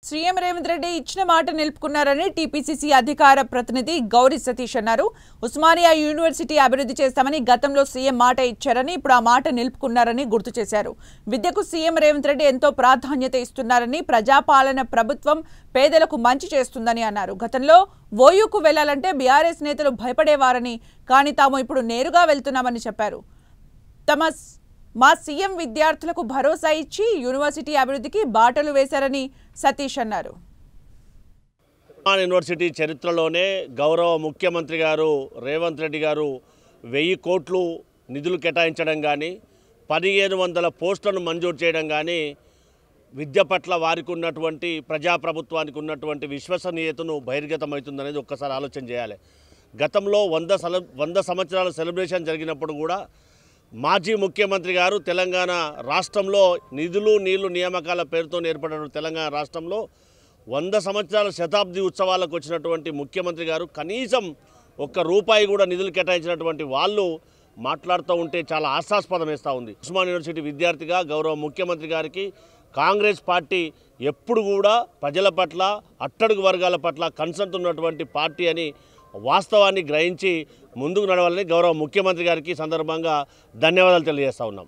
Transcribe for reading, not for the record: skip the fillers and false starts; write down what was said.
CM Revanth Reddy ఇచ్చిన మాట నిలుపుకున్నారని TPCC అధికార ప్రతినిధి గౌరీ సతీష్ అన్నారు. ఉస్మానియా యూనివర్సిటీ అభివృద్ధి చేస్తామని గతంలో సీఎం మాట ఇచ్చారని ఇప్పుడు ఆ మాట నిలుపుకున్నారని గుర్తు చేశారు. విద్యకు సీఎం రేవంత్ రెడ్డి ఎంతో ప్రాధాన్యత ఇస్తున్నారని, ప్రజాపాలన ప్రభుత్వం పేదలకు మంచి చేస్తుందని అన్నారు. గతంలో ఓయూకు వెళ్లాలంటే బీఆర్ఎస్ నేతలు భయపడేవారని, కానీ తాము ఇప్పుడు నేరుగా వెళ్తున్నామని చెప్పారు. మా సీఎం విద్యార్థులకు భరోసా ఇచ్చి యూనివర్సిటీ అభివృద్ధికి బాటలు వేశారని సతీష్ అన్నారు. యూనివర్సిటీ చరిత్రలోనే గౌరవ ముఖ్యమంత్రి గారు రేవంత్ రెడ్డి గారు 1000 కోట్లు నిధులు కేటాయించడం కానీ, 1500 పోస్టులను మంజూరు చేయడం కానీ విద్య పట్ల వారికి ఉన్నటువంటి ప్రజాప్రభుత్వానికి ఉన్నటువంటి విశ్వసనీయతను బహిర్గతమవుతుందనేది ఒక్కసారి ఆలోచన చేయాలి. గతంలో 100 సంవత్సరాల సెలబ్రేషన్ జరిగినప్పుడు కూడా మాజీ ముఖ్యమంత్రి గారు తెలంగాణ రాష్ట్రంలో నిధులు నీళ్లు నియామకాల పేరుతో ఏర్పడిన తెలంగాణ రాష్ట్రంలో 100 సంవత్సరాల శతాబ్ది ఉత్సవాలకు వచ్చినటువంటి ముఖ్యమంత్రి గారు కనీసం ₹1 కూడా నిధులు కేటాయించినటువంటి వాళ్ళు మాట్లాడుతూ ఉంటే చాలా హాస్యాస్పదం వేస్తూ ఉంది. ఉస్మానియా యూనివర్సిటీ విద్యార్థిగా గౌరవ ముఖ్యమంత్రి గారికి కాంగ్రెస్ పార్టీ ఎప్పుడు కూడా ప్రజల పట్ల, అట్టడుగు వర్గాల పట్ల కన్సర్న్ ఉన్నటువంటి పార్టీ అని వాస్తవాన్ని గ్రహించి ముందుకు నడవాలని గౌరవ ముఖ్యమంత్రి గారికి సందర్భంగా ధన్యవాదాలు తెలియజేస్తా ఉన్నాం.